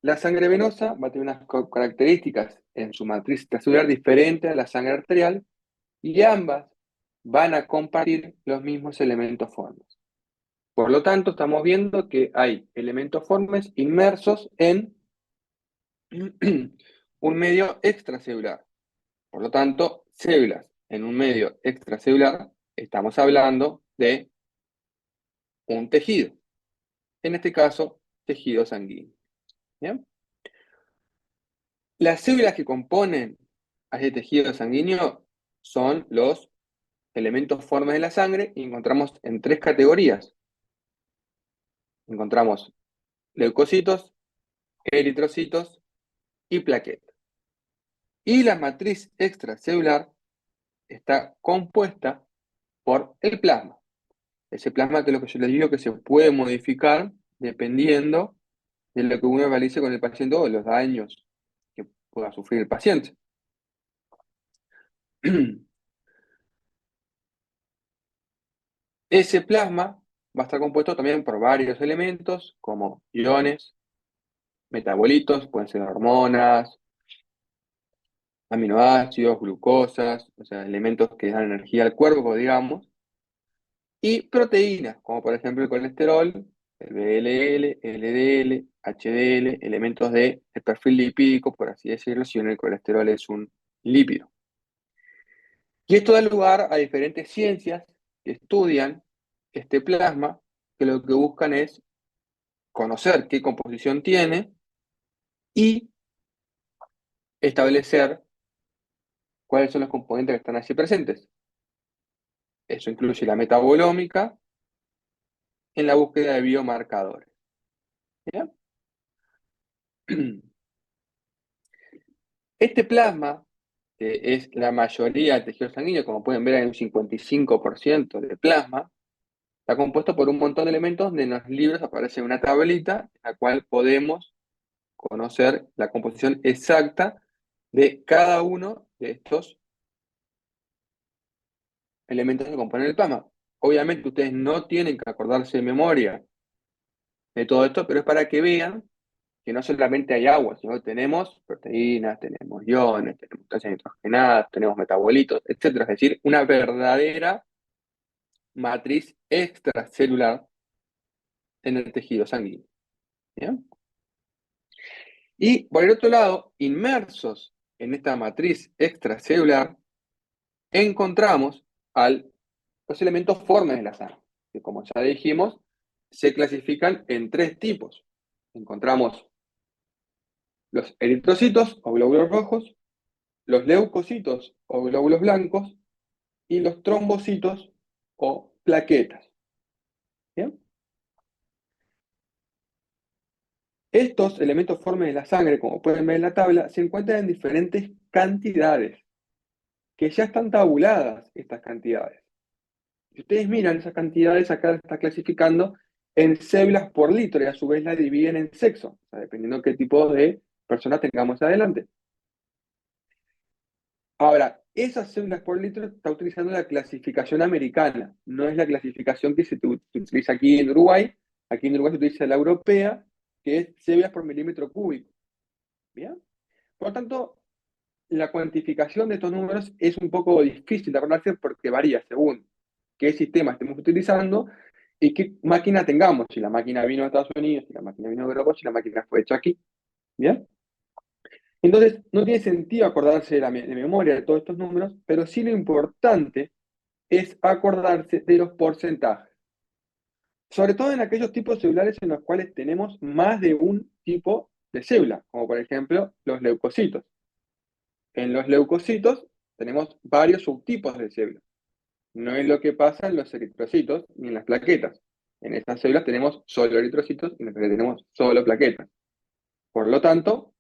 La sangre venosa va a tener unas características en su matriz extracelular diferentes a la sangre arterial y ambas van a compartir los mismos elementos formes. Por lo tanto, estamos viendo que hay elementos formes inmersos en un medio extracelular. Por lo tanto, células en un medio extracelular, estamos hablando de un tejido. En este caso, tejido sanguíneo. ¿Bien? Las células que componen a ese tejido sanguíneo son los elementos formes de la sangre y encontramos en tres categorías. Encontramos leucocitos, eritrocitos y plaquetas. Y la matriz extracelular está compuesta por el plasma. Ese plasma que es lo que yo les digo que se puede modificar dependiendo de lo que uno realice con el paciente o de los daños que pueda sufrir el paciente. Ese plasma va a estar compuesto también por varios elementos como iones, metabolitos, pueden ser hormonas, aminoácidos, glucosas, o sea, elementos que dan energía al cuerpo, digamos, y proteínas, como por ejemplo el colesterol, el VLL, LDL, HDL, elementos del perfil lipídico, por así decirlo, si bien el colesterol es un lípido. Y esto da lugar a diferentes ciencias que estudian este plasma, que lo que buscan es conocer qué composición tiene y establecer cuáles son los componentes que están allí presentes. Eso incluye la metabolómica en la búsqueda de biomarcadores. ¿Bien? Este plasma, que es la mayoría del tejido sanguíneo, como pueden ver hay un 55% de plasma, está compuesto por un montón de elementos donde en los libros aparece una tablita en la cual podemos conocer la composición exacta de cada uno de estos elementos que componen el plasma. Obviamente ustedes no tienen que acordarse de memoria de todo esto, pero es para que vean que no solamente hay agua, sino que tenemos proteínas, tenemos iones, tenemos sustancias nitrogenadas, tenemos metabolitos, etc. Es decir, una verdadera matriz extracelular en el tejido sanguíneo. ¿Bien? Y por el otro lado, inmersos en esta matriz extracelular, encontramos los elementos formes de la sangre, que como ya dijimos, se clasifican en tres tipos. Encontramos los eritrocitos o glóbulos rojos, los leucocitos o glóbulos blancos y los trombocitos o plaquetas. ¿Bien? Estos elementos formes de la sangre, como pueden ver en la tabla, se encuentran en diferentes cantidades, que ya están tabuladas estas cantidades. Si ustedes miran esas cantidades, acá las está clasificando en células por litro y a su vez la dividen en sexo, o sea, dependiendo de qué tipo de persona tengamos adelante. Ahora, esas células por litro está utilizando la clasificación americana, no es la clasificación que se utiliza aquí en Uruguay. Aquí en Uruguay se utiliza la europea, que es células por milímetro cúbico. ¿Bien? Por lo tanto, la cuantificación de estos números es un poco difícil de acordarse porque varía según qué sistema estemos utilizando y qué máquina tengamos. Si la máquina vino de Estados Unidos, si la máquina vino de Europa, si la máquina fue hecha aquí. ¿Bien? Entonces, no tiene sentido acordarse de memoria de todos estos números, pero sí lo importante es acordarse de los porcentajes. Sobre todo en aquellos tipos celulares en los cuales tenemos más de un tipo de célula, como por ejemplo los leucocitos. En los leucocitos tenemos varios subtipos de células. No es lo que pasa en los eritrocitos ni en las plaquetas. En estas células tenemos solo eritrocitos y en las plaquetas tenemos solo plaquetas. Por lo tanto,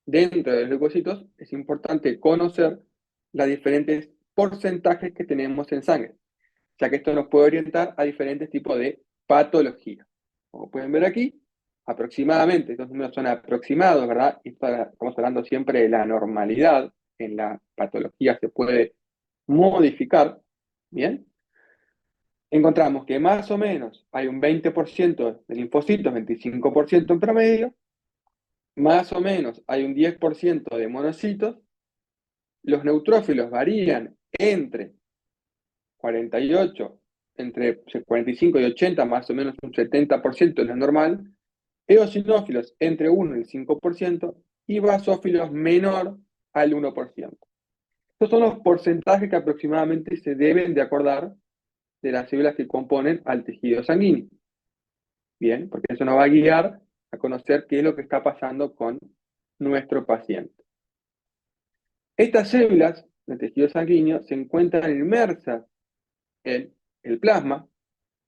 dentro de los leucocitos es importante conocer los diferentes porcentajes que tenemos en sangre, ya que esto nos puede orientar a diferentes tipos de patología. Como pueden ver aquí, aproximadamente, estos números son aproximados, ¿verdad? Y estamos hablando siempre de la normalidad, en la patología se puede modificar, ¿bien? Encontramos que más o menos hay un 20% de linfocitos, 25% en promedio, más o menos hay un 10% de monocitos. Los neutrófilos varían entre 48, entre 45 y 80, más o menos un 70% es lo normal. Eosinófilos entre 1 y el 5%, y basófilos menor al 1%. Estos son los porcentajes que aproximadamente se deben de acordar de las células que componen al tejido sanguíneo. Bien, porque eso nos va a guiar a conocer qué es lo que está pasando con nuestro paciente. Estas células del tejido sanguíneo se encuentran inmersas en el plasma,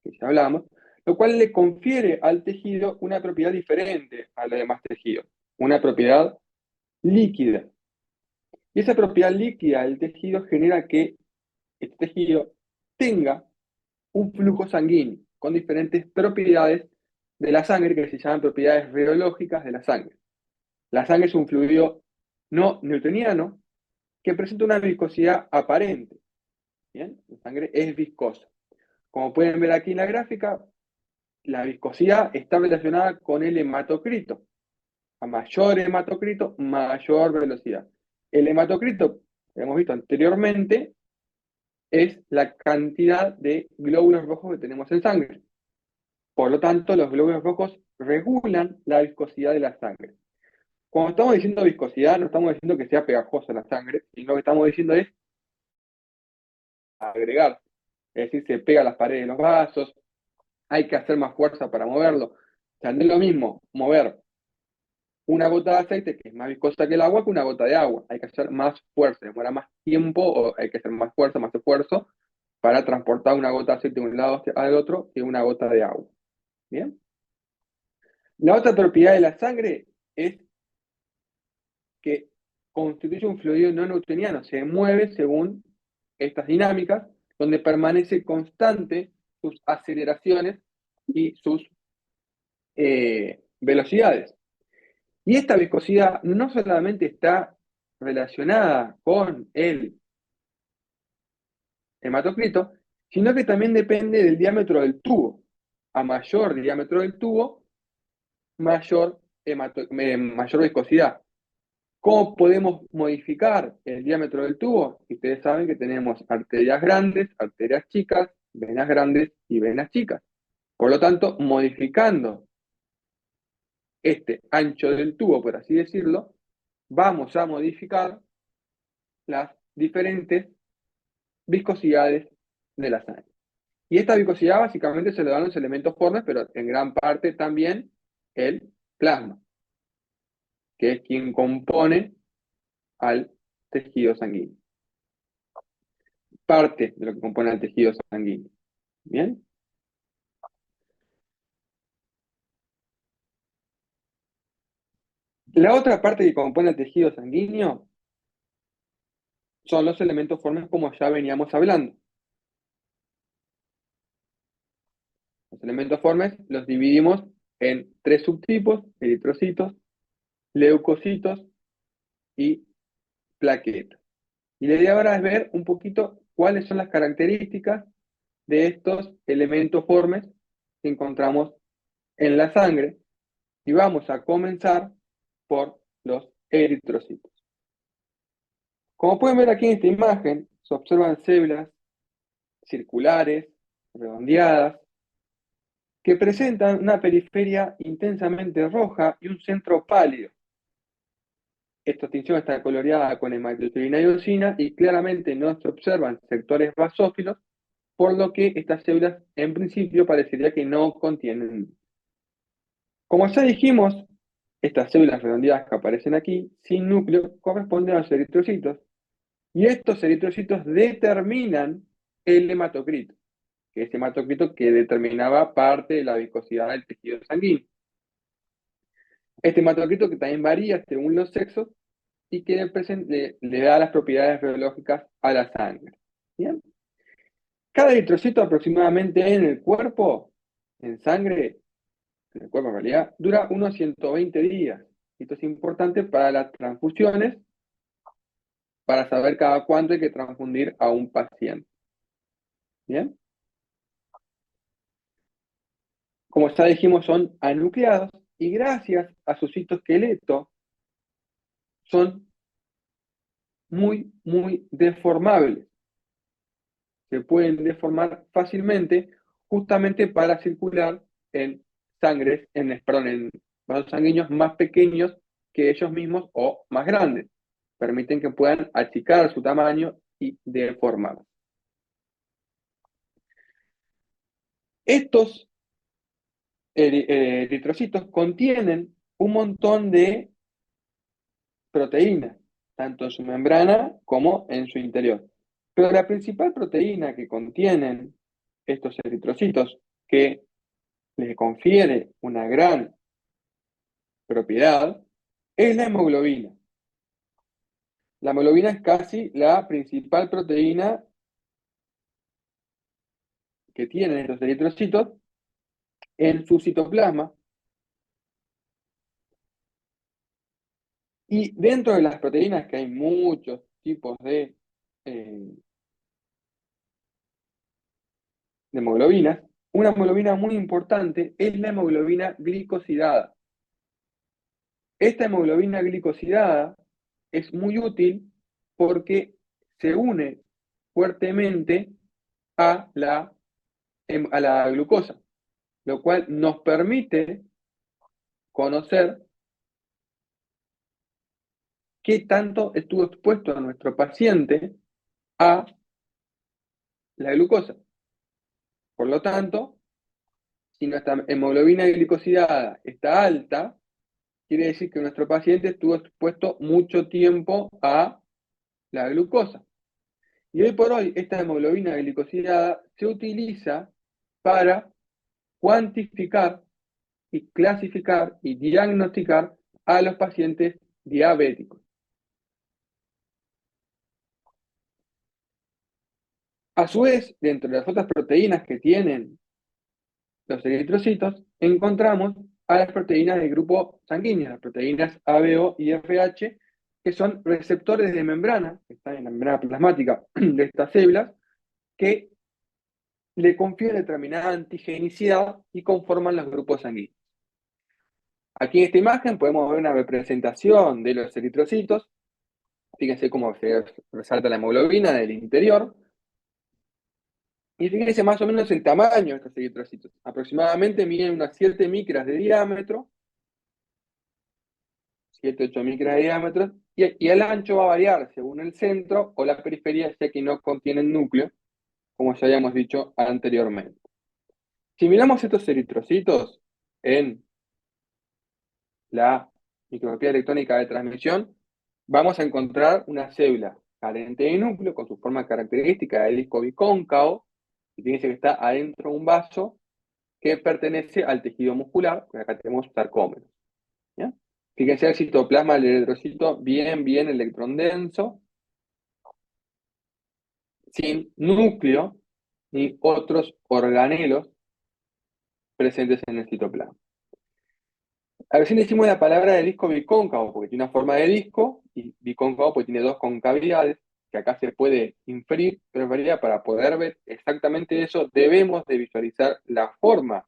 que ya hablamos, lo cual le confiere al tejido una propiedad diferente a los demás tejidos, una propiedad líquida. Y esa propiedad líquida del tejido genera que este tejido tenga un flujo sanguíneo con diferentes propiedades de la sangre que se llaman propiedades reológicas de la sangre. La sangre es un fluido no newtoniano que presenta una viscosidad aparente. ¿Bien? La sangre es viscosa. Como pueden ver aquí en la gráfica, la viscosidad está relacionada con el hematocrito. A mayor hematocrito, mayor velocidad. El hematocrito, que hemos visto anteriormente, es la cantidad de glóbulos rojos que tenemos en sangre. Por lo tanto, los glóbulos rojos regulan la viscosidad de la sangre. Cuando estamos diciendo viscosidad, no estamos diciendo que sea pegajosa la sangre, sino que estamos diciendo es agregar. Es decir, se pega a las paredes de los vasos, hay que hacer más fuerza para moverlo. O sea, no es lo mismo mover una gota de aceite, que es más viscosa que el agua, que una gota de agua. Hay que hacer más fuerza, demora más tiempo, o hay que hacer más fuerza, más esfuerzo, para transportar una gota de aceite de un lado al otro que una gota de agua. ¿Bien? La otra propiedad de la sangre es que constituye un fluido no newtoniano, se mueve según estas dinámicas, donde permanece constante sus aceleraciones y sus velocidades. Y esta viscosidad no solamente está relacionada con el hematocrito, sino que también depende del diámetro del tubo. A mayor diámetro del tubo, mayor viscosidad. ¿Cómo podemos modificar el diámetro del tubo? Ustedes saben que tenemos arterias grandes, arterias chicas, venas grandes y venas chicas. Por lo tanto, modificando este ancho del tubo, por así decirlo, vamos a modificar las diferentes viscosidades de la sangre. Y esta viscosidad básicamente se le dan los elementos formes, pero en gran parte también el plasma, que es quien compone al tejido sanguíneo. Parte de lo que compone al tejido sanguíneo. ¿Bien? La otra parte que compone el tejido sanguíneo son los elementos formes, como ya veníamos hablando. Los elementos formes los dividimos en tres subtipos: eritrocitos, leucocitos y plaquetas. Y la idea ahora es ver un poquito cuáles son las características de estos elementos formes que encontramos en la sangre. Y vamos a comenzar por los eritrocitos. Como pueden ver aquí en esta imagen, se observan células circulares, redondeadas, que presentan una periferia intensamente roja y un centro pálido. Esta tinción está coloreada con hematocritina y eosina y claramente no se observan sectores basófilos, por lo que estas células en principio parecería que no contienen. Como ya dijimos, estas células redondeadas que aparecen aquí, sin núcleo, corresponden a los eritrocitos, y estos eritrocitos determinan el hematocrito, que es el hematocrito que determinaba parte de la viscosidad del tejido sanguíneo. Este hematocrito que también varía según los sexos y que le da las propiedades biológicas a la sangre. ¿Bien? Cada eritrocito aproximadamente en el cuerpo, en sangre, en el cuerpo en realidad, dura unos 120 días. Esto es importante para las transfusiones, para saber cada cuánto hay que transfundir a un paciente. ¿Bien? Como ya dijimos, son anucleados y gracias a su citoesqueleto son muy, muy deformables. Se pueden deformar fácilmente justamente para circular en sangres, perdón, en vasos sanguíneos más pequeños que ellos mismos o más grandes. Permiten que puedan achicar su tamaño y deformar. Estos eritrocitos contienen un montón de proteínas, tanto en su membrana como en su interior. Pero la principal proteína que contienen estos eritrocitos, que les confiere una gran propiedad, es la hemoglobina. La hemoglobina es casi la principal proteína que tienen estos eritrocitos en su citoplasma. Y dentro de las proteínas, que hay muchos tipos de hemoglobinas, una hemoglobina muy importante es la hemoglobina glicosidada. Esta hemoglobina glicosidada es muy útil porque se une fuertemente a la glucosa, lo cual nos permite conocer qué tanto estuvo expuesto a nuestro paciente a la glucosa. Por lo tanto, si nuestra hemoglobina glicosidada está alta, quiere decir que nuestro paciente estuvo expuesto mucho tiempo a la glucosa. Y hoy por hoy, esta hemoglobina glicosilada se utiliza para cuantificar y clasificar y diagnosticar a los pacientes diabéticos. A su vez, dentro de las otras proteínas que tienen los eritrocitos, encontramos a las proteínas del grupo sanguíneo, las proteínas ABO y FH, que son receptores de membrana, que están en la membrana plasmática de estas células, que le confieren determinada antigenicidad y conforman los grupos sanguíneos. Aquí en esta imagen podemos ver una representación de los eritrocitos. Fíjense cómo se resalta la hemoglobina del interior. Y fíjense más o menos el tamaño de estos eritrocitos. Aproximadamente miden unas 7 micras de diámetro, 7-8 micras de diámetro, y el ancho va a variar según el centro o la periferia, ya que no contienen núcleo, como ya habíamos dicho anteriormente. Si miramos estos eritrocitos en la microscopía electrónica de transmisión, vamos a encontrar una célula carente de núcleo con su forma característica de disco bicóncavo, y fíjense que está adentro de un vaso que pertenece al tejido muscular, porque acá tenemos sarcómeros. ¿Ya? Fíjense el citoplasma del eritrocito bien electrón denso, sin núcleo ni otros organelos presentes en el citoplasma. A veces decimos la palabra de disco bicóncavo, porque tiene una forma de disco, y bicóncavo porque tiene dos concavidades, que acá se puede inferir, pero en realidad para poder ver exactamente eso, debemos de visualizar la forma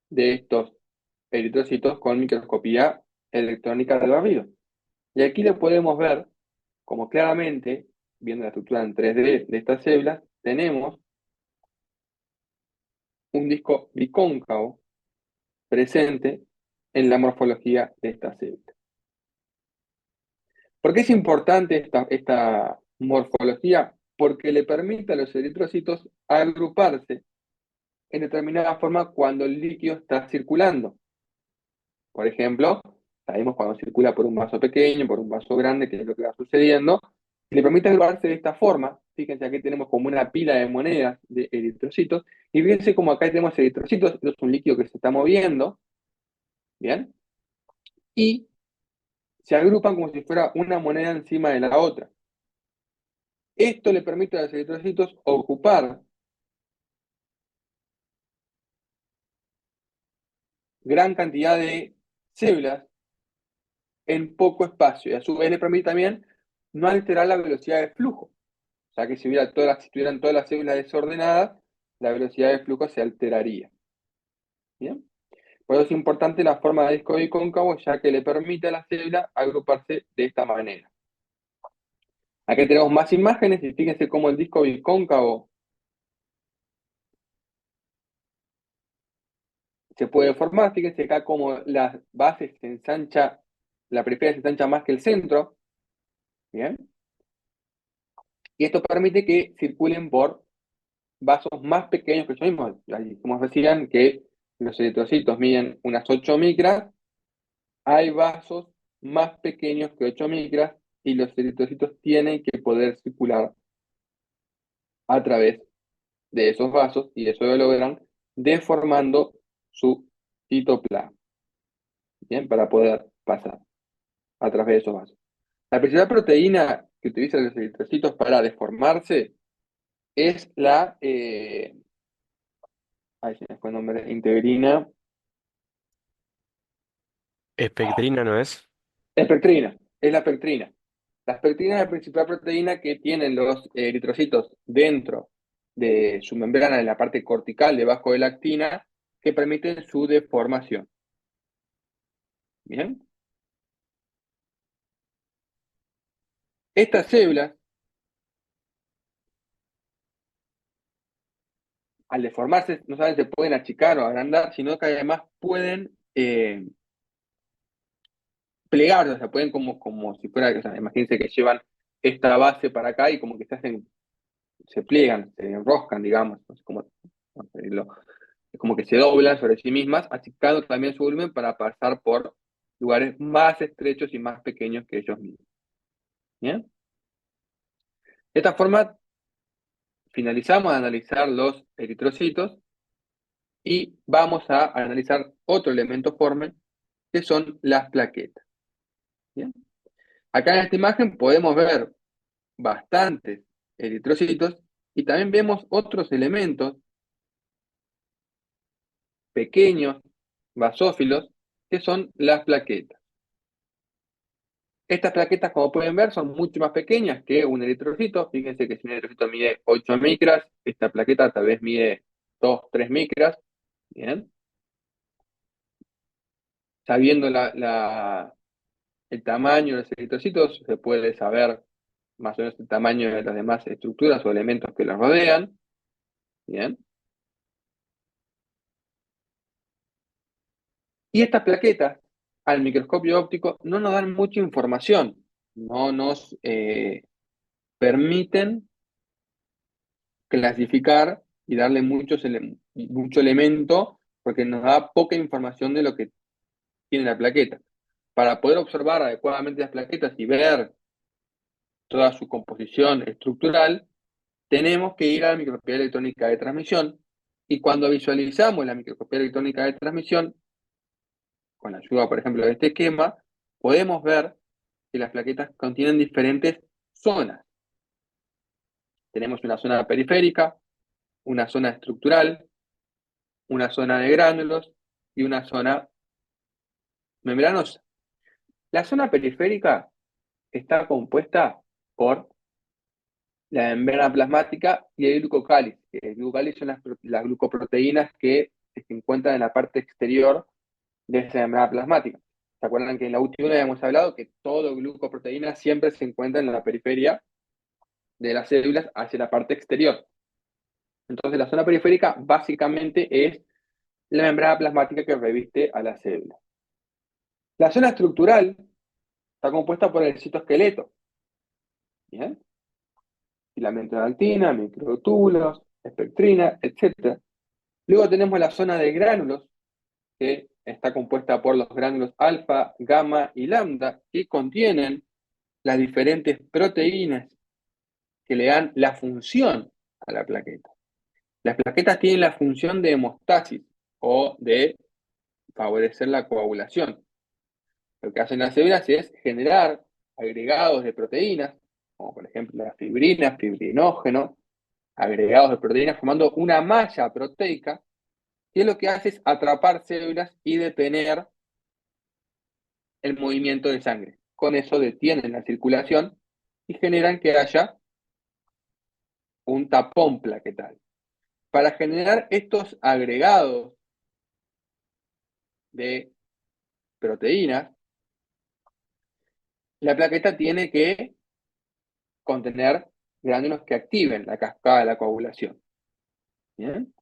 de estos eritrocitos con microscopía electrónica de barrido. Y aquí lo podemos ver como claramente, viendo la estructura en 3D de estas células, tenemos un disco bicóncavo presente en la morfología de esta célula. ¿Por qué es importante esta morfología? Porque le permite a los eritrocitos agruparse en determinada forma cuando el líquido está circulando. Por ejemplo, sabemos cuando circula por un vaso pequeño, por un vaso grande, qué es lo que va sucediendo, y le permite agruparse de esta forma. Fíjense, aquí tenemos como una pila de monedas de eritrocitos, y fíjense como acá tenemos eritrocitos, esto es un líquido que se está moviendo, ¿bien? Y se agrupan como si fuera una moneda encima de la otra. Esto le permite a los eritrocitos ocupar gran cantidad de células en poco espacio, y a su vez le permite también no alterar la velocidad de flujo. O sea que si estuvieran todas las células desordenadas, la velocidad de flujo se alteraría. ¿Bien? Por eso es importante la forma de disco bicóncavo, ya que le permite a la célula agruparse de esta manera. Aquí tenemos más imágenes y fíjense cómo el disco bicóncavo se puede formar. Fíjense acá cómo las bases se ensancha, la periferia se ensancha más que el centro. ¿Bien? Y esto permite que circulen por vasos más pequeños que ellos mismos. Como decían, que los eritrocitos miden unas 8 micras, hay vasos más pequeños que 8 micras y los eritrocitos tienen que poder circular a través de esos vasos y eso lo logran deformando su citoplasma, ¿bien? Para poder pasar a través de esos vasos. La principal proteína que utilizan los eritrocitos para deformarse es ahí se me fue el nombre, integrina, Espectrina, ¿no es? espectrina, es la espectrina. La espectrina es la principal proteína que tienen los eritrocitos dentro de su membrana, en la parte cortical, debajo de la actina, que permiten su deformación. ¿Bien? Estas células, al deformarse, no solamente se pueden achicar o agrandar, sino que además pueden plegar, o sea, pueden como si fuera, o sea, imagínense que llevan esta base para acá y como que se pliegan, se enroscan, digamos, no sé cómo decirlo, es como que se doblan sobre sí mismas, achicando también su volumen para pasar por lugares más estrechos y más pequeños que ellos mismos. ¿Bien? De esta forma, finalizamos de analizar los eritrocitos y vamos a analizar otro elemento forme, que son las plaquetas. ¿Bien? Acá en esta imagen podemos ver bastantes eritrocitos y también vemos otros elementos pequeños, basófilos, que son las plaquetas. Estas plaquetas, como pueden ver, son mucho más pequeñas que un eritrocito. Fíjense que si un eritrocito mide 8 micras, esta plaqueta tal vez mide 2, 3 micras. Bien. Sabiendo el tamaño de los eritrocitos, se puede saber más o menos el tamaño de las demás estructuras o elementos que los rodean. Bien. Y estas plaquetas, al microscopio óptico, no nos dan mucha información. No nos permiten clasificar y darle mucho elemento porque nos da poca información de lo que tiene la plaqueta. Para poder observar adecuadamente las plaquetas y ver toda su composición estructural, tenemos que ir a la microscopía electrónica de transmisión y cuando visualizamos la microscopía electrónica de transmisión, con la ayuda, por ejemplo, de este esquema, podemos ver que las plaquetas contienen diferentes zonas. Tenemos una zona periférica, una zona estructural, una zona de gránulos y una zona membranosa. La zona periférica está compuesta por la membrana plasmática y el glucocáliz. El glucocáliz son las glucoproteínas que se encuentran en la parte exterior de esa membrana plasmática. ¿Se acuerdan que en la última habíamos hablado que todo glucoproteína siempre se encuentra en la periferia de las células hacia la parte exterior? Entonces la zona periférica básicamente es la membrana plasmática que reviste a la célula. La zona estructural está compuesta por el citoesqueleto. ¿Bien? Filamento de actina, microtúbulos, espectrina, etc. Luego tenemos la zona de gránulos, que está compuesta por los gránulos alfa, gamma y lambda, que contienen las diferentes proteínas que le dan la función a la plaqueta. Las plaquetas tienen la función de hemostasis o de favorecer la coagulación. Lo que hacen las células es generar agregados de proteínas, como por ejemplo la fibrina, fibrinógeno, agregados de proteínas formando una malla proteica, que lo que hace es atrapar células y detener el movimiento de sangre. Con eso detienen la circulación y generan que haya un tapón plaquetal. Para generar estos agregados de proteínas, la plaqueta tiene que contener gránulos que activen la cascada de la coagulación. ¿Bien?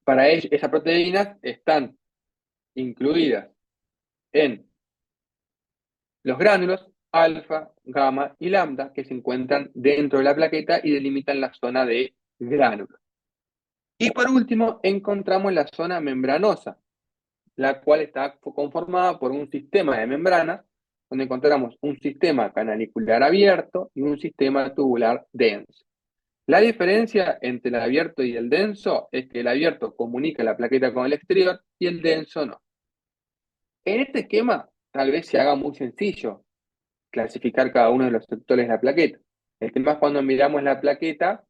Para ello, esas proteínas están incluidas en los gránulos alfa, gamma y lambda que se encuentran dentro de la plaqueta y delimitan la zona de gránulos. Y por último, encontramos la zona membranosa, la cual está conformada por un sistema de membranas, donde encontramos un sistema canalicular abierto y un sistema tubular denso. La diferencia entre el abierto y el denso es que el abierto comunica la plaqueta con el exterior y el denso no. En este esquema, tal vez se haga muy sencillo clasificar cada uno de los sectores de la plaqueta. El tema es cuando miramos la plaqueta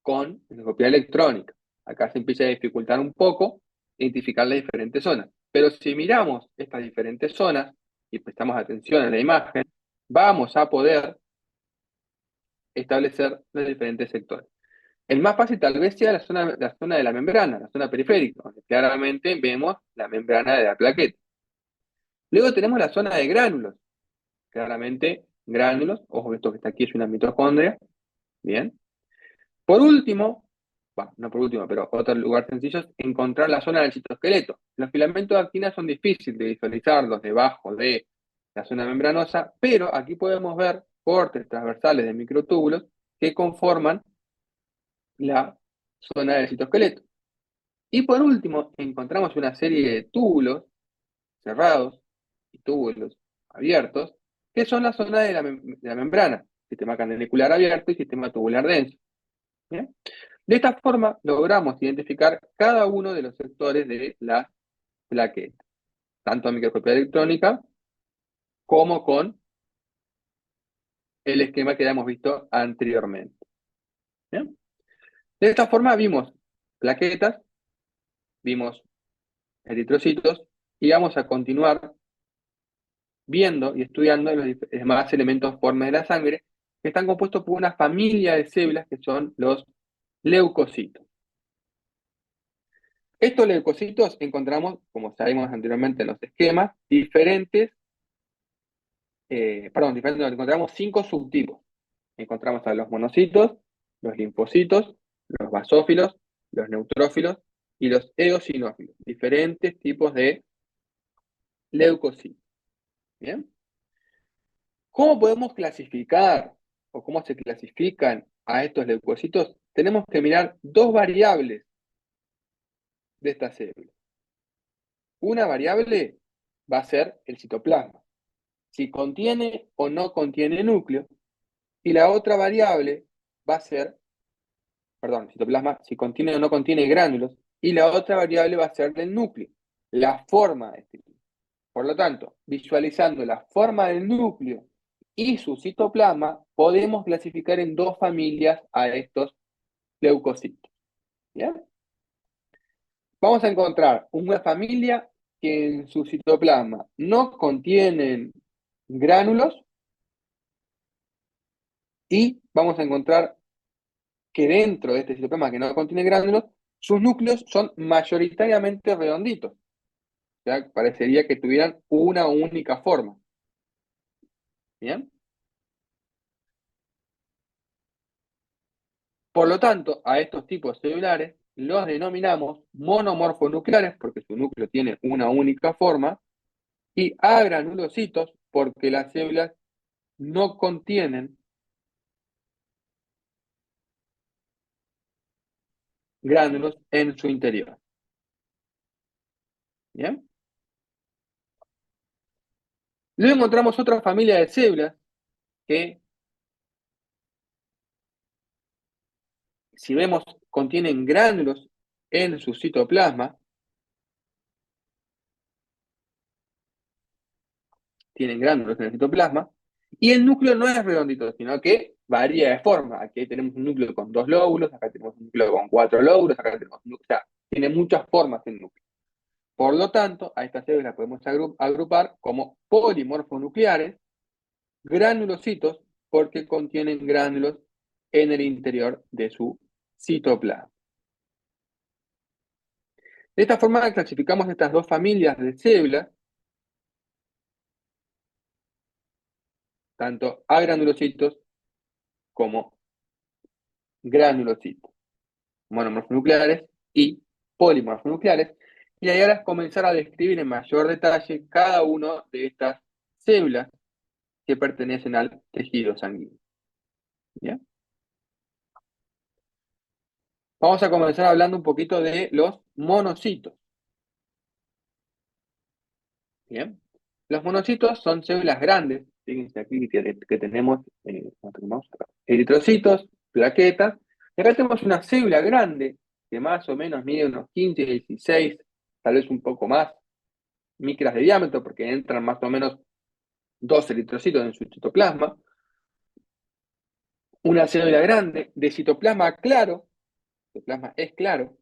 con endoscopía electrónica. Acá se empieza a dificultar un poco identificar las diferentes zonas. Pero si miramos estas diferentes zonas y prestamos atención a la imagen, vamos a poder establecer los diferentes sectores. El más fácil tal vez sea la zona de la membrana, la zona periférica, donde claramente vemos la membrana de la plaqueta. Luego tenemos la zona de gránulos. Claramente, gránulos, ojo, esto que está aquí es una mitocondria. Bien. Por último, bueno, no por último, pero otro lugar sencillo es encontrar la zona del citoesqueleto. Los filamentos de actina son difíciles de visualizarlos debajo de la zona membranosa, pero aquí podemos ver cortes transversales de microtúbulos que conforman la zona del citoesqueleto. Y por último, encontramos una serie de túbulos cerrados y túbulos abiertos, que son la zona de la membrana, sistema canalicular abierto y sistema tubular denso. ¿Bien? De esta forma, logramos identificar cada uno de los sectores de la plaqueta, tanto a microscopía electrónica como con el esquema que ya hemos visto anteriormente. ¿Bien? De esta forma vimos plaquetas, vimos eritrocitos y vamos a continuar viendo y estudiando los demás elementos formes de la sangre que están compuestos por una familia de células que son los leucocitos. Estos leucocitos encontramos, como sabemos anteriormente en los esquemas, encontramos 5 subtipos. Encontramos a los monocitos, los linfocitos, los basófilos, los neutrófilos y los eosinófilos, diferentes tipos de leucocitos. ¿Bien? ¿Cómo podemos clasificar o cómo se clasifican a estos leucocitos? Tenemos que mirar dos variables de esta célula. Una variable va a ser el citoplasma, si contiene o no contiene núcleo, y la otra variable va a ser, perdón, el citoplasma, si contiene o no contiene gránulos, y la otra variable va a ser del núcleo, la forma de este núcleo. Por lo tanto, visualizando la forma del núcleo y su citoplasma, podemos clasificar en dos familias a estos leucocitos. ¿Bien? Vamos a encontrar una familia que en su citoplasma no contienen gránulos y vamos a encontrar que dentro de este citoplasma que no contiene gránulos, sus núcleos son mayoritariamente redonditos. O sea, parecería que tuvieran una única forma. ¿Bien? Por lo tanto, a estos tipos celulares los denominamos monomorfonucleares porque su núcleo tiene una única forma y agranulocitos porque las células no contienen gránulos en su interior. ¿Bien? Luego encontramos otra familia de células que, si vemos, contienen gránulos en su citoplasma, tienen gránulos en el citoplasma, y el núcleo no es redondito, sino que varía de forma. Aquí tenemos un núcleo con 2 lóbulos, acá tenemos un núcleo con 4 lóbulos, acá tenemos un núcleo, o sea, tiene muchas formas el núcleo. Por lo tanto, a estas células podemos agrupar como polimorfonucleares, granulocitos, porque contienen gránulos en el interior de su citoplasma. De esta forma clasificamos estas dos familias de células, tanto agranulocitos como granulocitos, monómeros nucleares y polímeros nucleares, y ahí ahora es comenzar a describir en mayor detalle cada una de estas células que pertenecen al tejido sanguíneo. ¿Bien? Vamos a comenzar hablando un poquito de los monocitos. ¿Bien? Los monocitos son células grandes, fíjense aquí que tenemos, eritrocitos, plaquetas, y acá tenemos una célula grande que más o menos mide unos 15, 16, tal vez un poco más, micras de diámetro, porque entran más o menos 2 eritrocitos en su citoplasma. Una célula grande de citoplasma claro, el citoplasma es claro,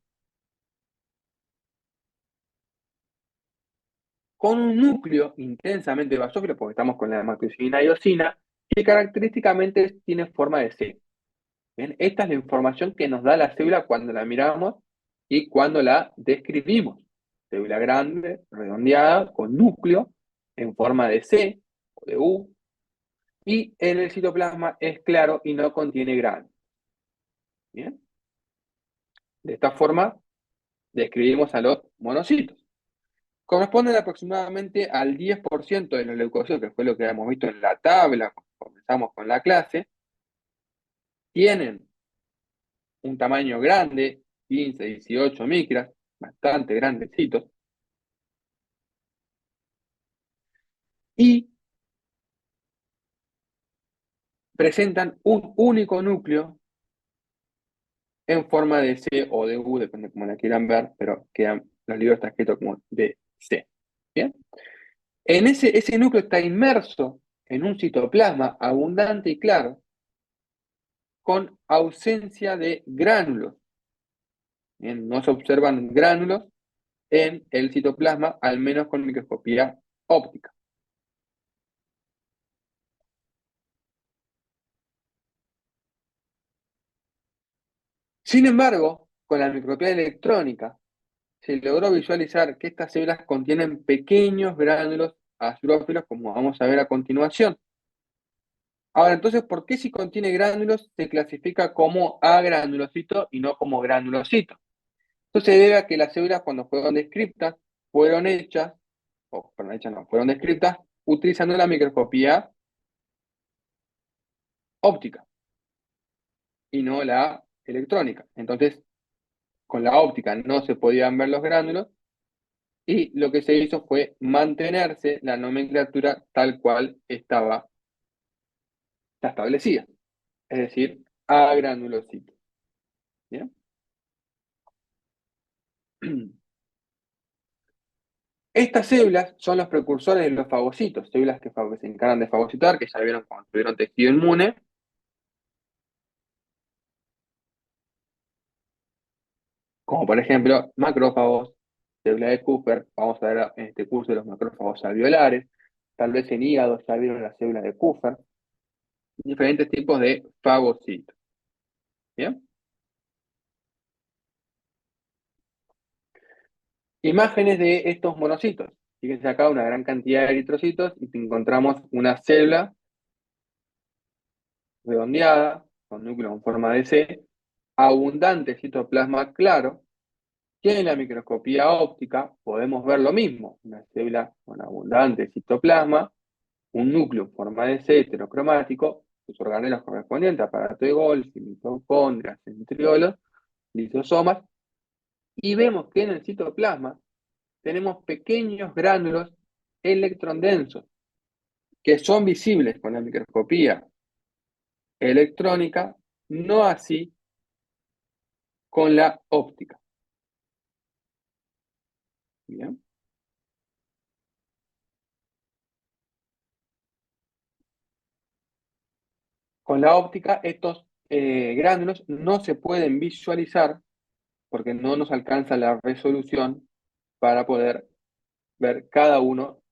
con un núcleo intensamente basófilo, porque estamos con la hematoxilina y eosina, que característicamente tiene forma de C. ¿Bien? Esta es la información que nos da la célula cuando la miramos y cuando la describimos. Célula grande, redondeada, con núcleo en forma de C o de U, y en el citoplasma es claro y no contiene gránulos. ¿Bien? De esta forma describimos a los monocitos. Corresponden aproximadamente al 10% de los leucocitos, que fue lo que hemos visto en la tabla cuando comenzamos con la clase. Tienen un tamaño grande, 15, 18 micras, bastante grandecitos, y presentan un único núcleo en forma de C o de U, depende cómo la quieran ver, pero quedan, los libros están escritos como de C. ¿Bien? En ese núcleo está inmerso en un citoplasma abundante y claro, con ausencia de gránulos. Bien, no se observan gránulos en el citoplasma, al menos con microscopía óptica. Sin embargo, con la microscopía electrónica se logró visualizar que estas células contienen pequeños gránulos azulófilos, como vamos a ver a continuación. Ahora, entonces, ¿por qué si contiene gránulos se clasifica como agranulocito y no como granulocito? Esto se debe a que las células, cuando fueron descritas, fueron hechas, o fueron hechas no, fueron descritas utilizando la microscopía óptica y no la electrónica. Entonces, con la óptica no se podían ver los gránulos y lo que se hizo fue mantenerse la nomenclatura tal cual estaba establecida, es decir, agranulocito. ¿Bien? Estas células son los precursores de los fagocitos, células que se encargan de fagocitar, que ya vieron cuando tuvieron tejido inmune, como por ejemplo macrófagos, célula de Kupfer, vamos a ver en este curso de los macrófagos alveolares, tal vez en hígado ya vieron la célula de Kupfer, diferentes tipos de fagocitos. ¿Bien? Imágenes de estos monocitos. Fíjense acá una gran cantidad de eritrocitos y encontramos una célula redondeada, con núcleo en forma de C, abundante citoplasma claro, que en la microscopía óptica podemos ver lo mismo, una célula con abundante citoplasma, un núcleo en forma de C heterocromático, sus organelos correspondientes, aparato de Golgi, mitocondrias, centriolos, lisosomas, y vemos que en el citoplasma tenemos pequeños gránulos electrondensos que son visibles con la microscopía electrónica, no así con la óptica. ¿Bien? Con la óptica estos gránulos no se pueden visualizar porque no nos alcanza la resolución para poder ver cada uno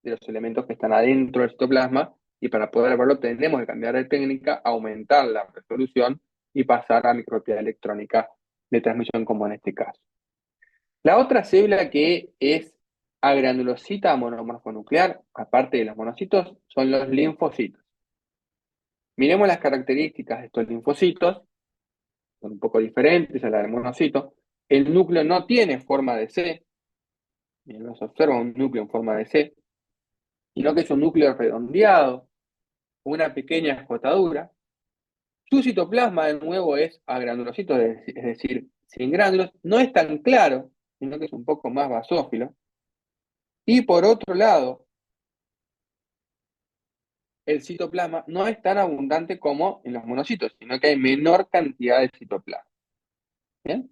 de los elementos que están adentro del citoplasma, y para poder verlo tenemos que cambiar de técnica, aumentar la resolución y pasar a microscopía electrónica de transmisión como en este caso. La otra célula que es agranulosita monomorfonuclear, aparte de los monocitos, son los linfocitos. Miremos las características de estos linfocitos, son un poco diferentes a las del monocito. El núcleo no tiene forma de C, no se observa un núcleo en forma de C, sino que es un núcleo redondeado, una pequeña escotadura. Su citoplasma, de nuevo, es agranulosito, es decir, sin gránulos. No es tan claro, sino que es un poco más basófilo. Y por otro lado, el citoplasma no es tan abundante como en los monocitos, sino que hay menor cantidad de citoplasma. ¿Bien?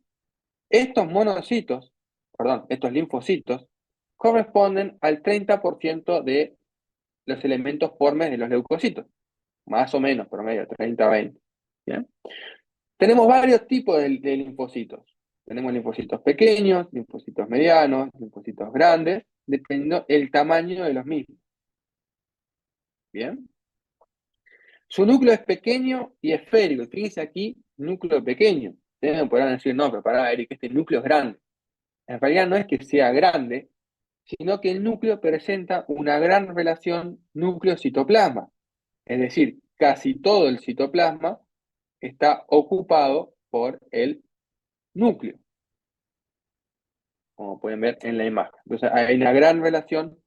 Estos monocitos, perdón, estos linfocitos, corresponden al 30% de los elementos formes de los leucocitos, más o menos, promedio, 30-20. ¿Bien? Tenemos varios tipos de linfocitos. Tenemos linfocitos pequeños, linfocitos medianos, linfocitos grandes, dependiendo el tamaño de los mismos. ¿Bien? Su núcleo es pequeño y esférico. Fíjense aquí, núcleo pequeño. Ustedes me podrán decir, no, pero pará, Eric, este núcleo es grande. En realidad no es que sea grande, sino que el núcleo presenta una gran relación núcleo-citoplasma. Es decir, casi todo el citoplasma está ocupado por el núcleo, como pueden ver en la imagen. Entonces hay una gran relación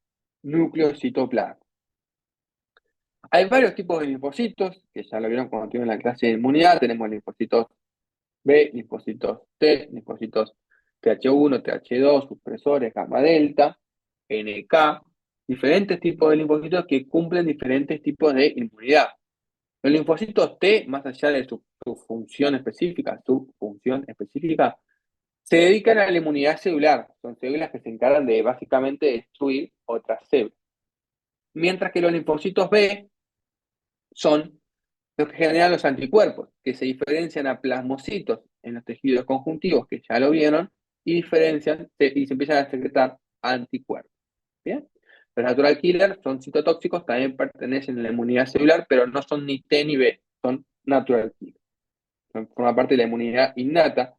núcleo-citoplasma. Hay varios tipos de linfocitos, que ya lo vieron cuando tuvieron la clase de inmunidad. Tenemos linfocitos B, linfocitos T, linfocitos TH1, TH2, supresores, gamma delta, NK, diferentes tipos de linfocitos que cumplen diferentes tipos de inmunidad. Los linfocitos T, más allá de su función específica, se dedican a la inmunidad celular. Son células que se encargan de básicamente destruir otras células. Mientras que los linfocitos B son los que generan los anticuerpos, que se diferencian a plasmocitos en los tejidos conjuntivos, que ya lo vieron, y diferencian y se empiezan a secretar anticuerpos. ¿Bien? Los natural killers son citotóxicos, también pertenecen a la inmunidad celular, pero no son ni T ni B, son natural killers. Forman parte de la inmunidad innata,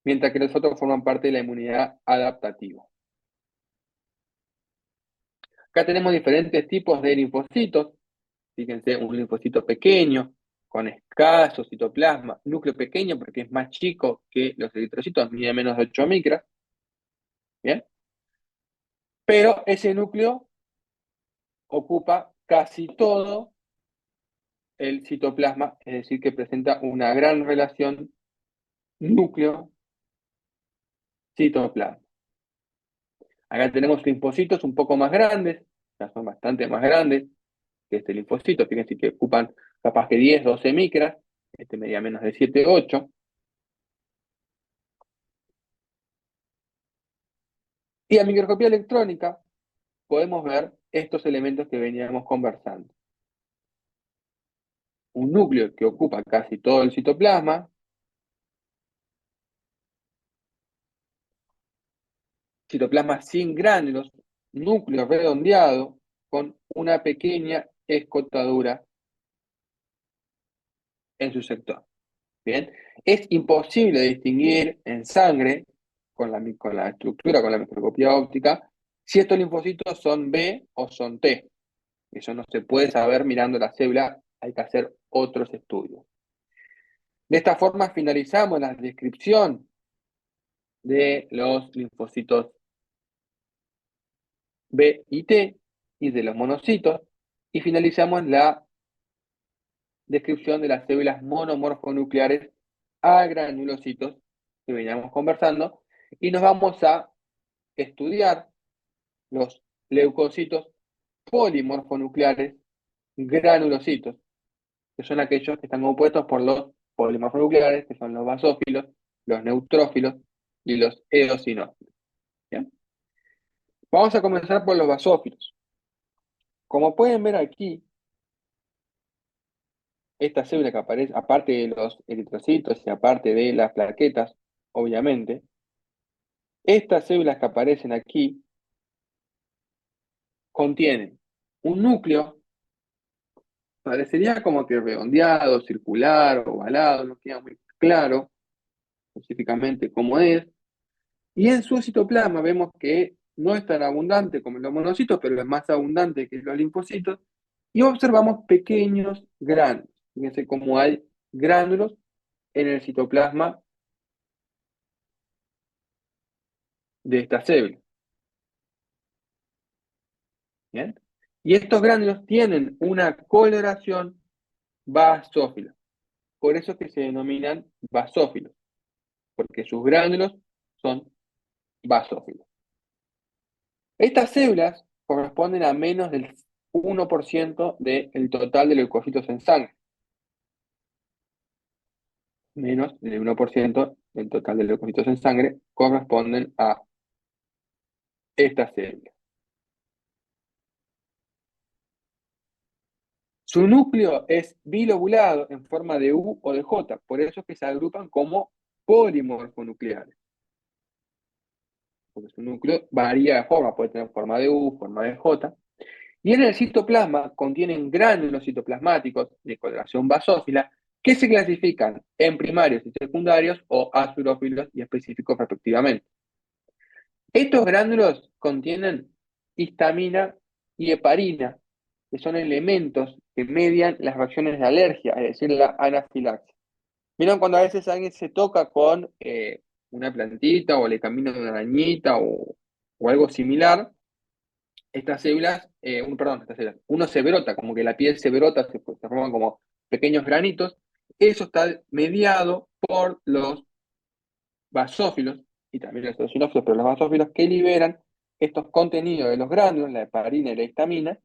mientras que los otros forman parte de la inmunidad adaptativa. Acá tenemos diferentes tipos de linfocitos. Fíjense, un linfocito pequeño, con escaso citoplasma, núcleo pequeño porque es más chico que los eritrocitos, mide menos de 8 micras. ¿Bien? Pero ese núcleo ocupa casi todo el citoplasma, es decir, que presenta una gran relación núcleo-citoplasma. Acá tenemos linfocitos un poco más grandes, ya son bastante más grandes que este linfocito, fíjense que ocupan capaz que 10, 12 micras, este medía menos de 7, 8. Y a microscopía electrónica podemos ver estos elementos que veníamos conversando. Un núcleo que ocupa casi todo el citoplasma, citoplasma sin gránulos, núcleo redondeado con una pequeña escotadura en su sector. Bien, es imposible distinguir en sangre con la estructura, con la microscopía óptica, si estos linfocitos son B o son T. Eso no se puede saber mirando la célula, hay que hacer otros estudios. De esta forma finalizamos la descripción de los linfocitos B y T y de los monocitos y finalizamos la descripción de las células monomorfonucleares a granulocitos que veníamos conversando y nos vamos a estudiar los leucocitos polimorfonucleares granulocitos, que son aquellos que están compuestos por los polimorfonucleares, que son los basófilos, los neutrófilos y los eosinófilos. ¿Bien? Vamos a comenzar por los basófilos. Como pueden ver aquí, esta célula que aparece, aparte de los eritrocitos y aparte de las plaquetas, obviamente, estas células que aparecen aquí contienen un núcleo, parecería como que redondeado, circular, ovalado, no queda muy claro específicamente cómo es. Y en su citoplasma vemos que no es tan abundante como en los monocitos, pero es más abundante que los linfocitos, y observamos pequeños gránulos. Fíjense cómo hay gránulos en el citoplasma de esta célula. ¿Bien? Y estos gránulos tienen una coloración basófila. Por eso es que se denominan basófilos, porque sus gránulos son basófilos. Estas células corresponden a menos del 1% del total de leucocitos en sangre. Menos del 1% del total de leucocitos en sangre corresponden a estas células. Su núcleo es bilobulado en forma de U o de J, por eso es que se agrupan como polimorfonucleares. Porque su núcleo varía de forma, puede tener forma de U, forma de J. Y en el citoplasma contienen gránulos citoplasmáticos de coloración basófila que se clasifican en primarios y secundarios o azurófilos y específicos respectivamente. Estos gránulos contienen histamina y heparina, que son elementos que median las reacciones de alergia, es decir, la anafilaxis. Miren cuando a veces alguien se toca con una plantita o le camina una arañita o algo similar, estas células, estas células, uno se brota, como que la piel se brota, se forman como pequeños granitos. Eso está mediado por los basófilos y también los eosinófilos, pero los basófilos que liberan estos contenidos de los gránulos, la heparina y la histamina,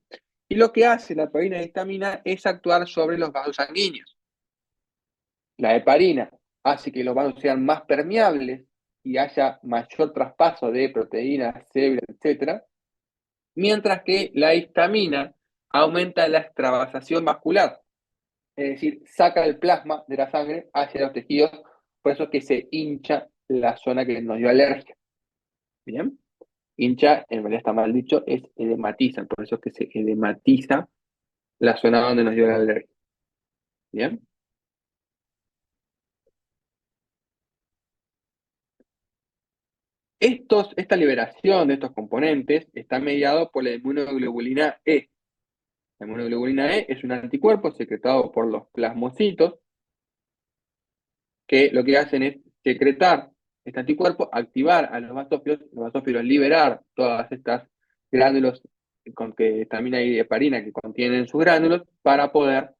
y lo que hace la heparina y la histamina es actuar sobre los vasos sanguíneos. La heparina hace que los vasos sean más permeables y haya mayor traspaso de proteínas, células, etc. Mientras que la histamina aumenta la extravasación vascular, es decir, saca el plasma de la sangre hacia los tejidos, por eso es que se hincha la zona que nos dio alergia. ¿Bien? Hincha, en realidad está mal dicho, es edematiza, por eso es que se edematiza la zona donde nos dio la alergia. ¿Bien? Esta liberación de estos componentes está mediado por la inmunoglobulina E. La inmunoglobulina E es un anticuerpo secretado por los plasmocitos que lo que hacen es secretar este anticuerpo, activar a los basófilos liberar todas estas glándulos con que también hay heparina que contienen sus gránulos para poder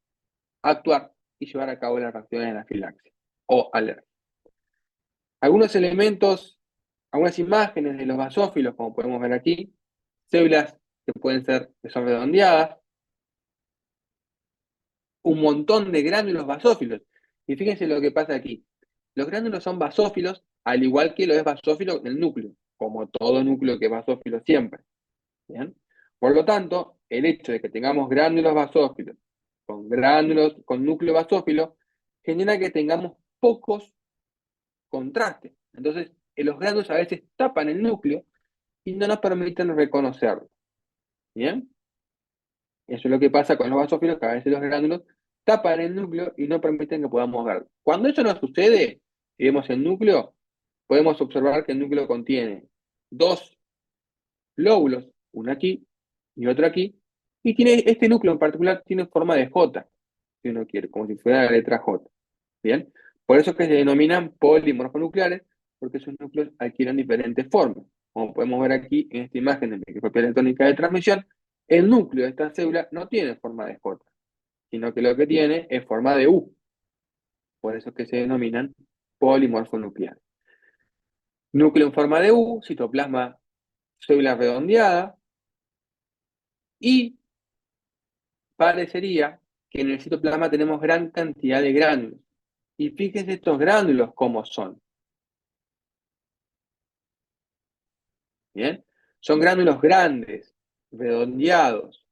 actuar y llevar a cabo la reacción de anafilaxia o alergia. Algunos elementos, algunas imágenes de los basófilos, como podemos ver aquí, células que son redondeadas, un montón de gránulos basófilos. Y fíjense lo que pasa aquí. Los gránulos son basófilos, al igual que lo es basófilo el núcleo, como todo núcleo que es basófilo siempre. ¿Bien? Por lo tanto, el hecho de que tengamos gránulos basófilos con núcleo basófilo genera que tengamos pocos contrastes. Entonces, los gránulos a veces tapan el núcleo y no nos permiten reconocerlo. ¿Bien? Eso es lo que pasa con los basófilos, que a veces los gránulos tapan el núcleo y no permiten que podamos verlo. Cuando eso no sucede, si vemos el núcleo, podemos observar que el núcleo contiene dos lóbulos, uno aquí y otro aquí, y este núcleo en particular tiene forma de J, si uno quiere, como si fuera la letra J. ¿Bien? Por eso es que se denominan polimorfonucleares, porque esos núcleos adquieren diferentes formas. Como podemos ver aquí en esta imagen de microscopía electrónica de transmisión, el núcleo de esta célula no tiene forma de J, sino que lo que tiene es forma de U. Por eso es que se denominan polimorfonucleares. Núcleo en forma de U, citoplasma, célula redondeada, y parecería que en el citoplasma tenemos gran cantidad de gránulos. Y fíjense estos gránulos cómo son. ¿Bien? Son gránulos grandes, redondeados,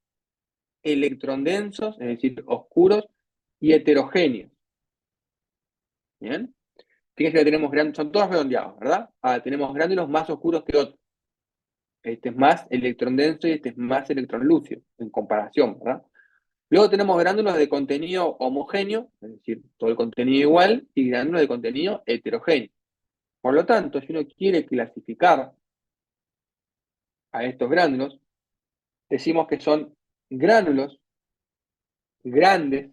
electrondensos, es decir, oscuros y heterogéneos. ¿Bien? Fíjense que tenemos gránulos, son todos redondeados, ¿verdad? Tenemos gránulos más oscuros que otros. Este es más electrondenso y este es más electronlúcido, en comparación, ¿verdad? Luego tenemos gránulos de contenido homogéneo, es decir, todo el contenido igual, y gránulos de contenido heterogéneo. Por lo tanto, si uno quiere clasificar a estos gránulos, decimos que son gránulos grandes,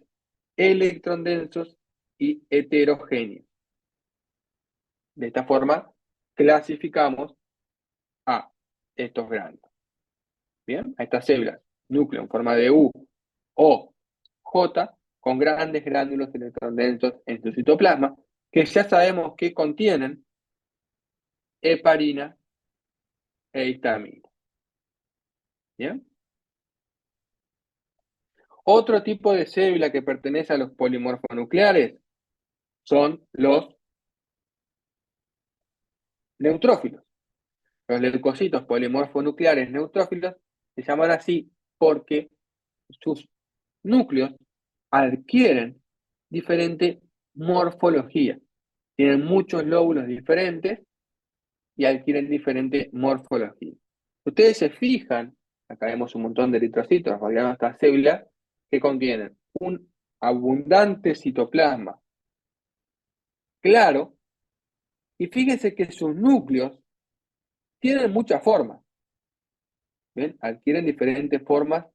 electrondensos y heterogéneos. De esta forma, clasificamos a estos gránulos. Bien, a estas células, núcleo en forma de U o J, con grandes gránulos electrondensos en su citoplasma, que ya sabemos que contienen heparina e histamina. Bien. Otro tipo de célula que pertenece a los polimorfonucleares son los neutrófilos. Los leucocitos polimorfonucleares neutrófilos se llaman así porque sus núcleos adquieren diferente morfología. Tienen muchos lóbulos diferentes y adquieren diferente morfología. Ustedes se fijan, acá vemos un montón de eritrocitos rodeando estas células que contienen un abundante citoplasma claro, y fíjense que sus núcleos tienen muchas formas. ¿Ven? Adquieren diferentes formas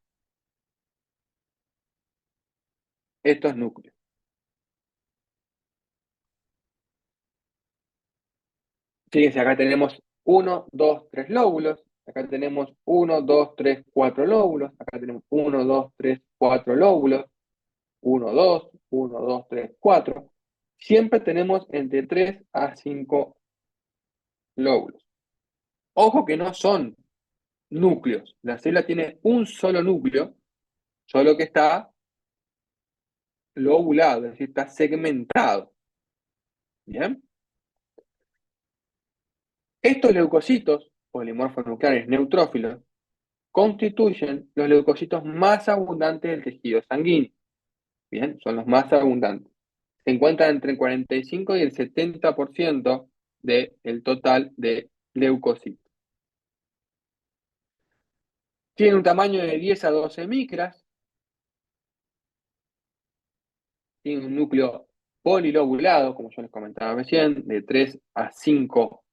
estos núcleos. Fíjense, acá tenemos 1, 2, 3 lóbulos. Acá tenemos 1, 2, 3, 4 lóbulos. Acá tenemos 1, 2, 3, 4 lóbulos. 1, 2, 1, 2, 3, 4. Siempre tenemos entre 3 a 5 lóbulos. Ojo que no son núcleos. La célula tiene un solo núcleo, solo que está lobulado, es decir, está segmentado. ¿Bien? Estos leucocitos, polimorfonucleares neutrófilos, constituyen los leucocitos más abundantes del tejido sanguíneo. Bien, son los más abundantes. Se encuentran entre el 45 y el 70% del total de leucocitos. Tienen un tamaño de 10 a 12 micras. Tienen un núcleo polilobulado, como yo les comentaba recién, de 3 a 5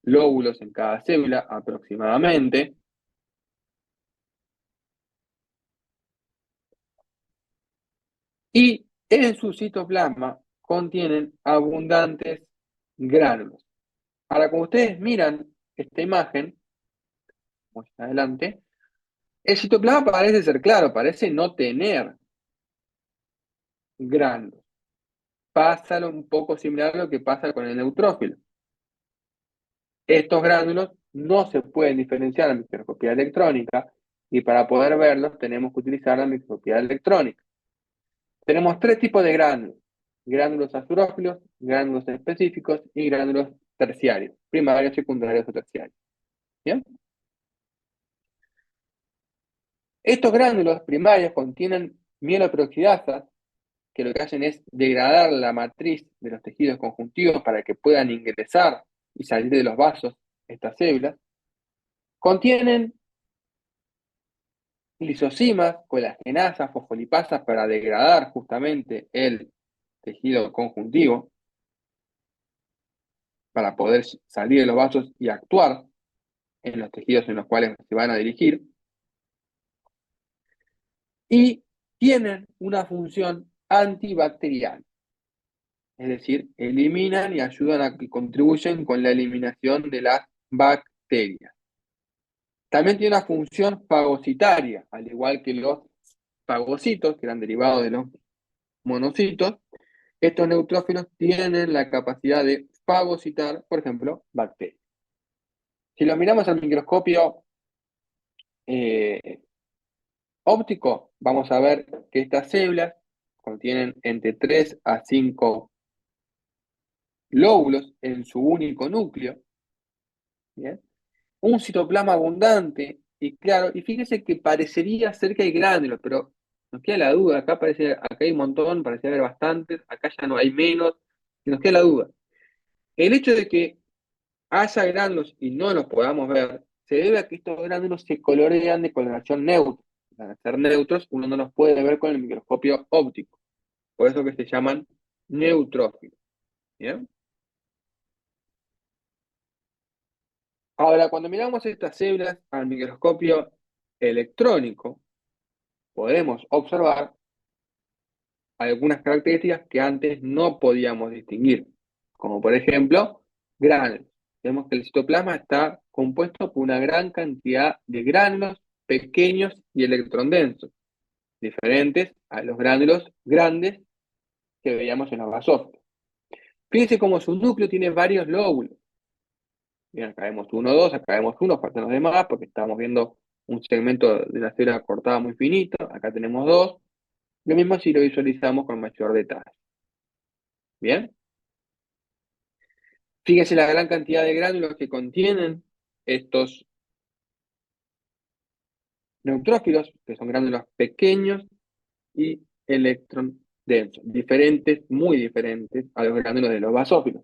lóbulos en cada célula aproximadamente. Y en su citoplasma contienen abundantes gránulos. Ahora, como ustedes miran esta imagen, más adelante, el citoplasma parece ser claro, parece no tener gránulos. Pasa un poco similar a lo que pasa con el neutrófilo. Estos gránulos no se pueden diferenciar en microscopía electrónica y para poder verlos tenemos que utilizar la microscopía electrónica. Tenemos tres tipos de gránulos: gránulos azurófilos, gránulos específicos y gránulos terciarios, primarios, secundarios o terciarios. ¿Bien? Estos gránulos primarios contienen mieloperoxidasas que lo que hacen es degradar la matriz de los tejidos conjuntivos para que puedan ingresar y salir de los vasos estas células. Contienen lisosimas, colagenasas, fosfolipasas para degradar justamente el tejido conjuntivo, para poder salir de los vasos y actuar en los tejidos en los cuales se van a dirigir. Y tienen una función antibacteriana, es decir, eliminan y ayudan a que contribuyen con la eliminación de las bacterias. También tiene una función fagocitaria, al igual que los fagocitos, que eran derivados de los monocitos. Estos neutrófilos tienen la capacidad de fagocitar, por ejemplo, bacterias. Si lo miramos al microscopio óptico, vamos a ver que estas células contienen entre 3 a 5 lóbulos en su único núcleo. ¿Bien? Un citoplasma abundante y claro, y fíjense que parecería ser que hay gránulos, pero nos queda la duda, acá hay un montón, parece haber bastantes, acá ya no hay menos, y nos queda la duda. El hecho de que haya gránulos y no los podamos ver, se debe a que estos gránulos se colorean de coloración neutra. Al ser neutros, uno no los puede ver con el microscopio óptico. Por eso que se llaman neutrófilos. ¿Bien? Ahora, cuando miramos estas células al microscopio electrónico, podemos observar algunas características que antes no podíamos distinguir, como por ejemplo, gránulos. Vemos que el citoplasma está compuesto por una gran cantidad de gránulos pequeños y electrondensos, diferentes a los gránulos grandes que veíamos en los basófilos. Fíjense cómo su núcleo tiene varios lóbulos. Bien, acá vemos uno, dos, acá vemos uno, faltan los demás porque estamos viendo un segmento de la célula cortada muy finito. Acá tenemos dos. Lo mismo si lo visualizamos con mayor detalle. Bien. Fíjense la gran cantidad de gránulos que contienen estos neutrófilos, que son gránulos pequeños y electron densos, diferentes, muy diferentes a los gránulos de los basófilos.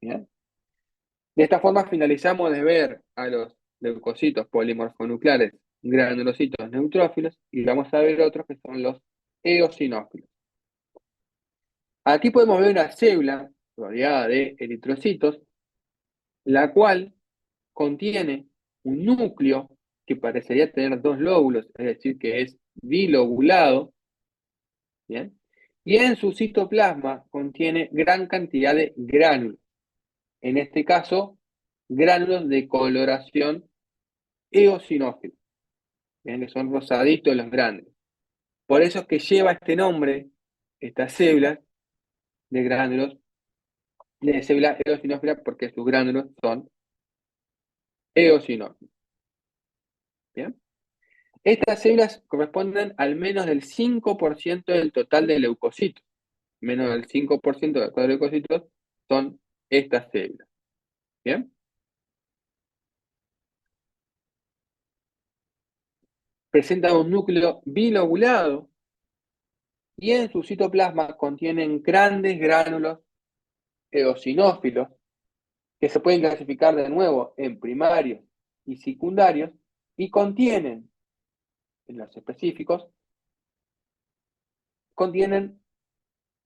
¿Bien? De esta forma finalizamos de ver a los leucocitos polimorfonucleares granulocitos neutrófilos y vamos a ver otros que son los eosinófilos. Aquí podemos ver una célula rodeada de eritrocitos, la cual contiene un núcleo que parecería tener dos lóbulos, es decir, que es bilobulado, ¿bien? Y en su citoplasma contiene gran cantidad de gránulos, en este caso, gránulos de coloración eosinófila, ¿bien? Que son rosaditos los gránulos. Por eso es que lleva este nombre, estas células de gránulos, de célula eosinófila, porque sus gránulos son eosinófilos, ¿bien? Estas células corresponden al menos del 5% del total de leucocitos. Menos del 5% del total de leucocitos son estas células. ¿Bien? Presentan un núcleo bilobulado y en su citoplasma contienen grandes gránulos eosinófilos que se pueden clasificar de nuevo en primarios y secundarios y contienen, en los específicos, contienen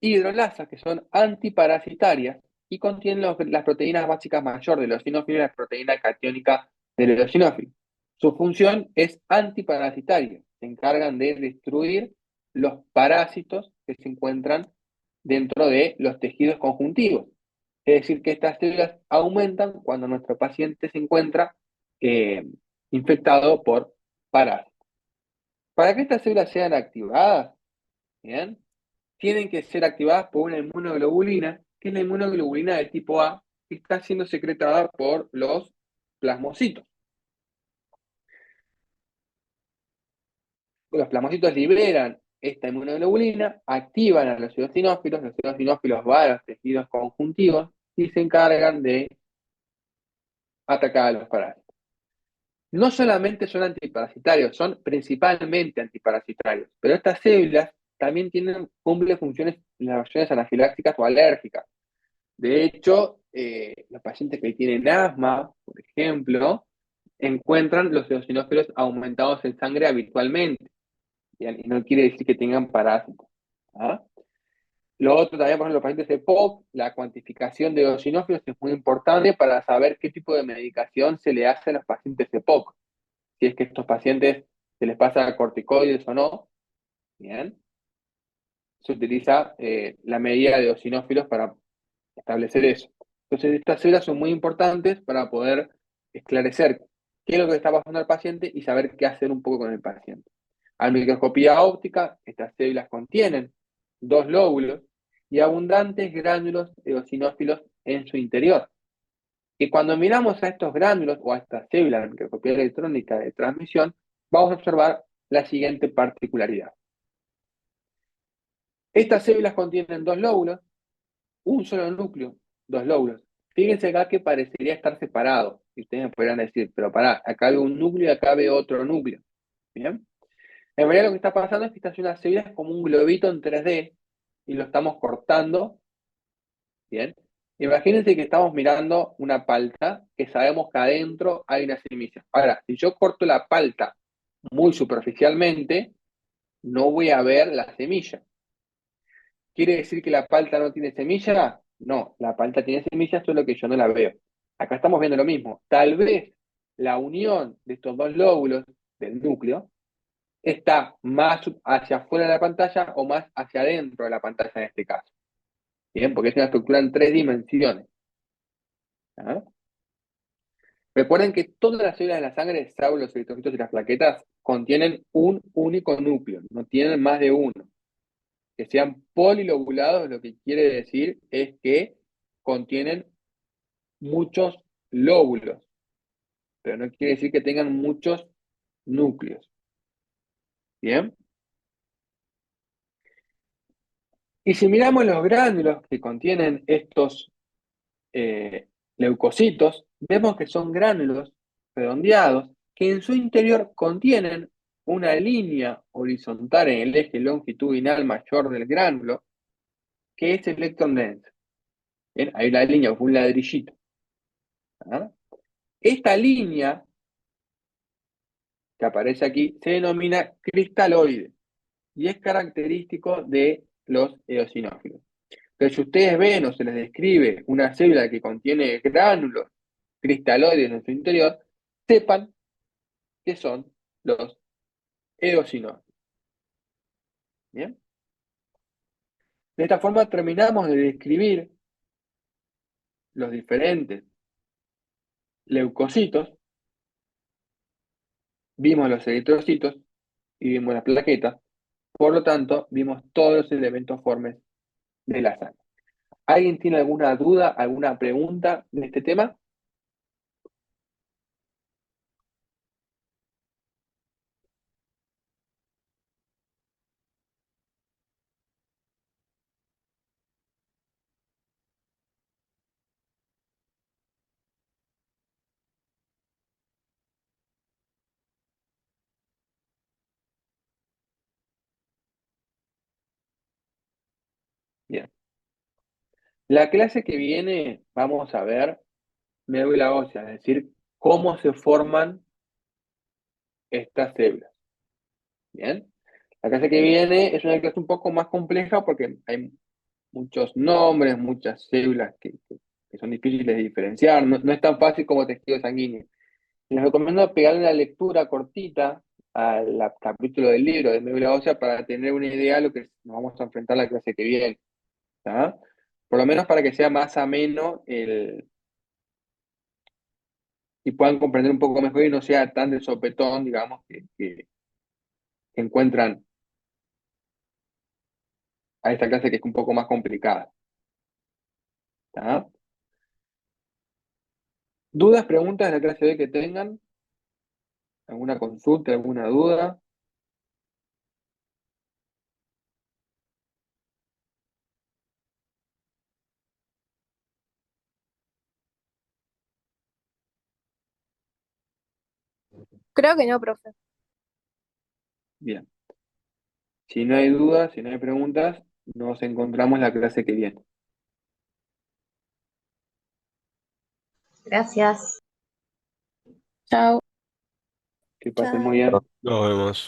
hidrolasas que son antiparasitarias y contienen las proteínas básicas mayor del eosinófilo y la proteína catiónica del eosinófilo. Su función es antiparasitaria. Se encargan de destruir los parásitos que se encuentran dentro de los tejidos conjuntivos. Es decir, que estas células aumentan cuando nuestro paciente se encuentra eh, infectado por parásitos. Para que estas células sean activadas, ¿bien? Tienen que ser activadas por una inmunoglobulina, que es la inmunoglobulina de tipo A, que está siendo secretada por los plasmocitos. Los plasmocitos liberan esta inmunoglobulina, activan a los eosinófilos van a los tejidos conjuntivos y se encargan de atacar a los parásitos. No solamente son antiparasitarios, son principalmente antiparasitarios, pero estas células también cumplen funciones en las reacciones anafilácticas o alérgicas. De hecho, los pacientes que tienen asma, por ejemplo, encuentran los eosinófilos aumentados en sangre habitualmente. ¿Bien? Y no quiere decir que tengan parásitos. ¿Ah? Lo otro también, por ejemplo, los pacientes EPOC, la cuantificación de eosinófilos es muy importante para saber qué tipo de medicación se le hace a los pacientes EPOC. Si es que a estos pacientes se les pasa corticoides o no. Bien. Se utiliza la medida de eosinófilos para establecer eso. Entonces, estas células son muy importantes para poder esclarecer qué es lo que está pasando al paciente y saber qué hacer un poco con el paciente. A microscopía óptica, estas células contienen dos lóbulos y abundantes gránulos eosinófilos en su interior. Y cuando miramos a estos gránulos o a estas células de microscopía electrónica de transmisión, vamos a observar la siguiente particularidad. Estas células contienen dos lóbulos, un solo núcleo, dos lóbulos. Fíjense acá que parecería estar separado. Y ustedes me podrían decir, pero pará, acá veo un núcleo y acá veo otro núcleo. ¿Bien? En realidad lo que está pasando es que estas unas células como un globito en 3D y lo estamos cortando. ¿Bien? Imagínense que estamos mirando una palta que sabemos que adentro hay una semilla. Ahora, si yo corto la palta muy superficialmente, no voy a ver la semilla. ¿Quiere decir que la palta no tiene semilla? No, la palta tiene semilla, solo que yo no la veo. Acá estamos viendo lo mismo. Tal vez la unión de estos dos lóbulos del núcleo está más hacia afuera de la pantalla o más hacia adentro de la pantalla en este caso. Bien, porque es una estructura en 3 dimensiones. ¿Ah? Recuerden que todas las células de la sangre, salvo los eritrocitos y las plaquetas, contienen un único núcleo, no tienen más de uno. Que sean polilobulados, lo que quiere decir es que contienen muchos lóbulos, pero no quiere decir que tengan muchos núcleos. ¿Bien? Y si miramos los gránulos que contienen estos leucocitos, vemos que son gránulos redondeados que en su interior contienen una línea horizontal en el eje longitudinal mayor del gránulo, que es el electron denso. ¿Bien? Hay una línea, un ladrillito. ¿Ah? Esta línea que aparece aquí se denomina cristaloide y es característico de los eosinófilos. Pero si ustedes ven o se les describe una célula que contiene gránulos cristaloides en su interior, sepan que son los eosinófilos. ¿Bien? De esta forma terminamos de describir los diferentes leucocitos, vimos los eritrocitos y vimos las plaquetas, por lo tanto, vimos todos los elementos formes de la sangre. ¿Alguien tiene alguna duda, alguna pregunta de este tema? Bien. La clase que viene vamos a ver médula ósea, es decir, cómo se forman estas células. Bien. La clase que viene es una clase un poco más compleja porque hay muchos nombres, muchas células que son difíciles de diferenciar, no es tan fácil como tejido sanguíneo. Les recomiendo pegarle una lectura cortita al capítulo del libro de médula ósea para tener una idea de lo que nos vamos a enfrentar la clase que viene. ¿Tá? Por lo menos para que sea más ameno y puedan comprender un poco mejor y no sea tan de sopetón, digamos, que encuentran a esta clase que es un poco más complicada. ¿Tá? ¿Dudas, preguntas de la clase de hoy que tengan? ¿Alguna consulta, alguna duda? Creo que no, profe. Bien. Si no hay dudas, si no hay preguntas, nos encontramos la clase que viene. Gracias. Chao. Que pasen muy Chao. bien. Nos vemos.